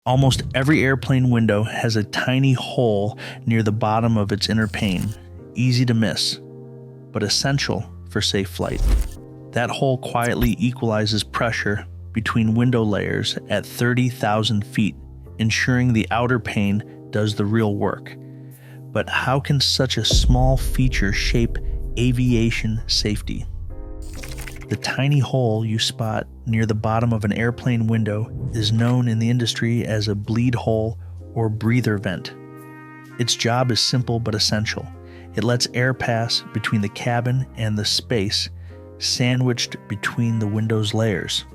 Almost every airplane window has a tiny hole near the bottom of its inner pane, easy to miss, but essential for safe flight. That hole quietly equalizes pressure between window layers at 30,000 feet, ensuring the outer pane does the real work. But how can such a small feature shape aviation safety? The tiny hole you spot near the bottom of an airplane window is known in the industry as a bleed hole or breather vent. Its job is simple but essential. It lets air pass between the cabin and the space sandwiched between the window's layers.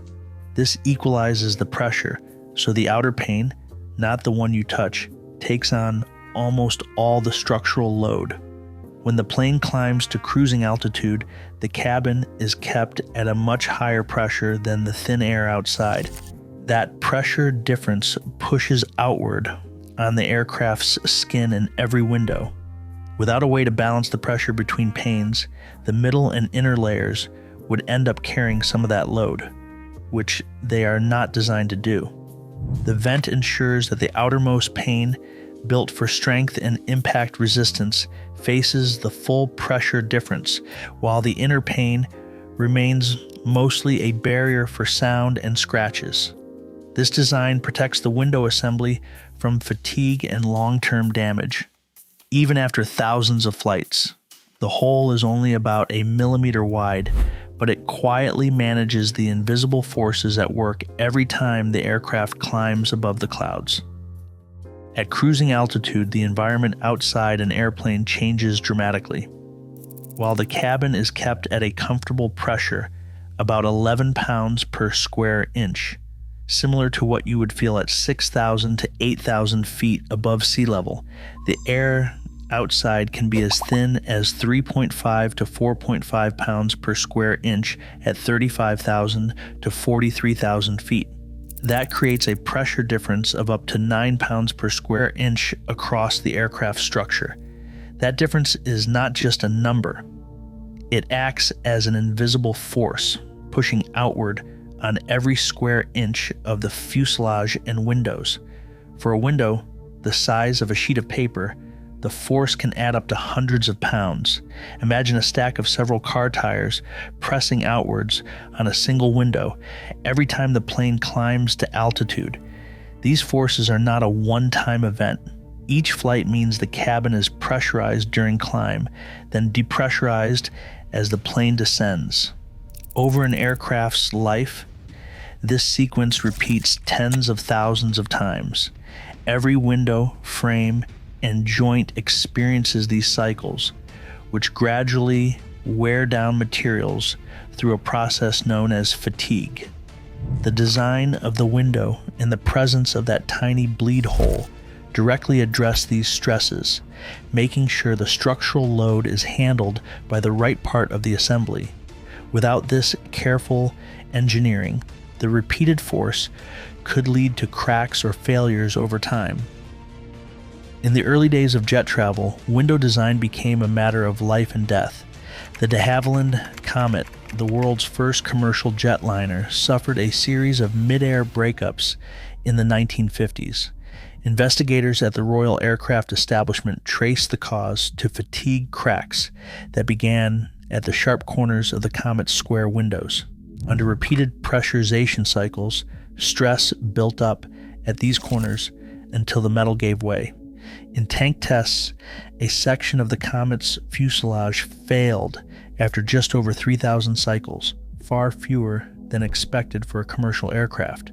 This equalizes the pressure, so the outer pane, not the one you touch, takes on almost all the structural load. When the plane climbs to cruising altitude, the cabin is kept at a much higher pressure than the thin air outside. That pressure difference pushes outward on the aircraft's skin in every window. Without a way to balance the pressure between panes, the middle and inner layers would end up carrying some of that load, which they are not designed to do. The vent ensures that the outermost pane, built for strength and impact resistance, faces the full pressure difference, while the inner pane remains mostly a barrier for sound and scratches. This design protects the window assembly from fatigue and long-term damage. Even after thousands of flights, the hole is only about a millimeter wide, but it quietly manages the invisible forces at work every time the aircraft climbs above the clouds. At cruising altitude, the environment outside an airplane changes dramatically. While the cabin is kept at a comfortable pressure, about 11 pounds per square inch, similar to what you would feel at 6,000 to 8,000 feet above sea level, the air outside can be as thin as 3.5 to 4.5 pounds per square inch at 35,000 to 43,000 feet. That creates a pressure difference of up to 9 pounds per square inch across the aircraft structure. That difference is not just a number. It acts as an invisible force, pushing outward on every square inch of the fuselage and windows. For a window the size of a sheet of paper, the force can add up to hundreds of pounds. Imagine a stack of several car tires pressing outwards on a single window every time the plane climbs to altitude. These forces are not a one-time event. Each flight means the cabin is pressurized during climb, then depressurized as the plane descends. Over an aircraft's life, this sequence repeats tens of thousands of times. Every window, frame, and joint experiences these cycles, which gradually wear down materials through a process known as fatigue. The design of the window and the presence of that tiny bleed hole directly address these stresses, making sure the structural load is handled by the right part of the assembly. Without this careful engineering, the repeated force could lead to cracks or failures over time. In the early days of jet travel, window design became a matter of life and death. The de Havilland Comet, the world's first commercial jetliner, suffered a series of mid-air breakups in the 1950s. Investigators at the Royal Aircraft Establishment traced the cause to fatigue cracks that began at the sharp corners of the Comet's square windows. Under repeated pressurization cycles, stress built up at these corners until the metal gave way. In tank tests, a section of the Comet's fuselage failed after just over 3,000 cycles, far fewer than expected for a commercial aircraft.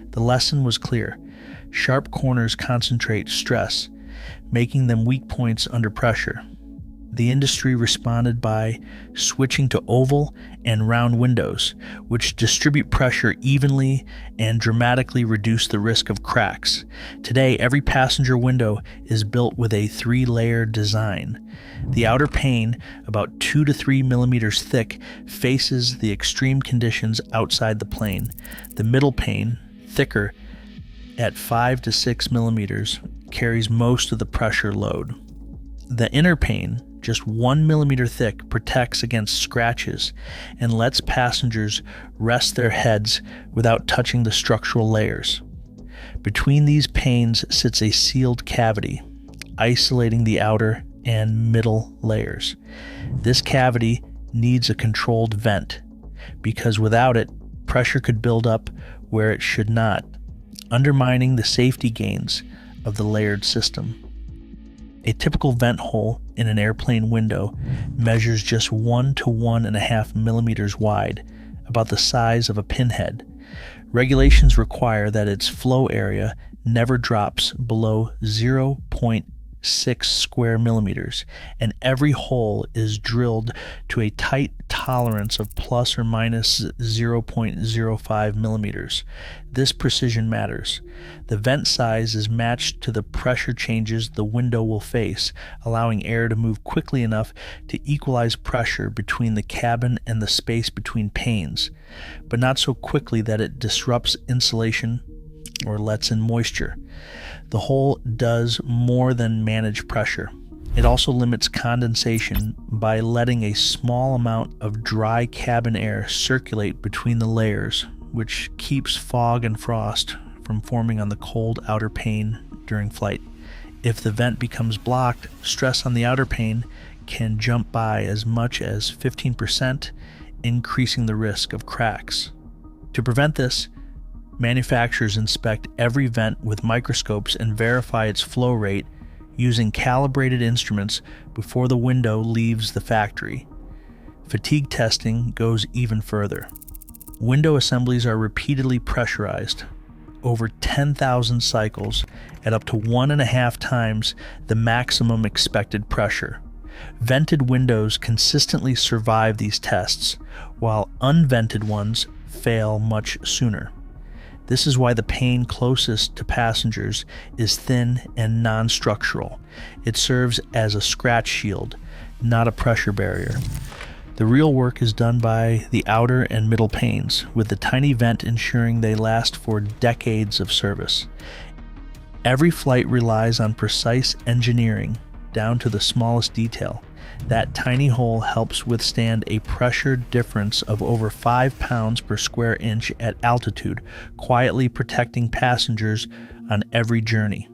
The lesson was clear. Sharp corners concentrate stress, making them weak points under pressure. The industry responded by switching to oval and round windows, which distribute pressure evenly and dramatically reduce the risk of cracks. Today, every passenger window is built with a 3-layer design. The outer pane, about 2 to 3 millimeters thick, faces the extreme conditions outside the plane. The middle pane, thicker at 5 to 6 millimeters, carries most of the pressure load. The inner pane, just 1 millimeter thick, protects against scratches and lets passengers rest their heads without touching the structural layers. Between these panes sits a sealed cavity, isolating the outer and middle layers. This cavity needs a controlled vent, because without it, pressure could build up where it should not, undermining the safety gains of the layered system. A typical vent hole in an airplane window measures just 1 to 1.5 millimeters wide, about the size of a pinhead. Regulations require that its flow area never drops below 0.6 square millimeters, and every hole is drilled to a tight tolerance of plus or minus 0.05 millimeters. This precision matters. The vent size is matched to the pressure changes the window will face, allowing air to move quickly enough to equalize pressure between the cabin and the space between panes, but not so quickly that it disrupts insulation or lets in moisture. The hole does more than manage pressure. It also limits condensation by letting a small amount of dry cabin air circulate between the layers, which keeps fog and frost from forming on the cold outer pane during flight. If the vent becomes blocked, stress on the outer pane can jump by as much as 15%, increasing the risk of cracks. To prevent this, manufacturers inspect every vent with microscopes and verify its flow rate using calibrated instruments before the window leaves the factory. Fatigue testing goes even further. Window assemblies are repeatedly pressurized, over 10,000 cycles at up to 1.5 times the maximum expected pressure. Vented windows consistently survive these tests, while unvented ones fail much sooner. This is why the pane closest to passengers is thin and non-structural. It serves as a scratch shield, not a pressure barrier. The real work is done by the outer and middle panes, with the tiny vent ensuring they last for decades of service. Every flight relies on precise engineering, down to the smallest detail. That tiny hole helps withstand a pressure difference of over 5 pounds per square inch at altitude, quietly protecting passengers on every journey.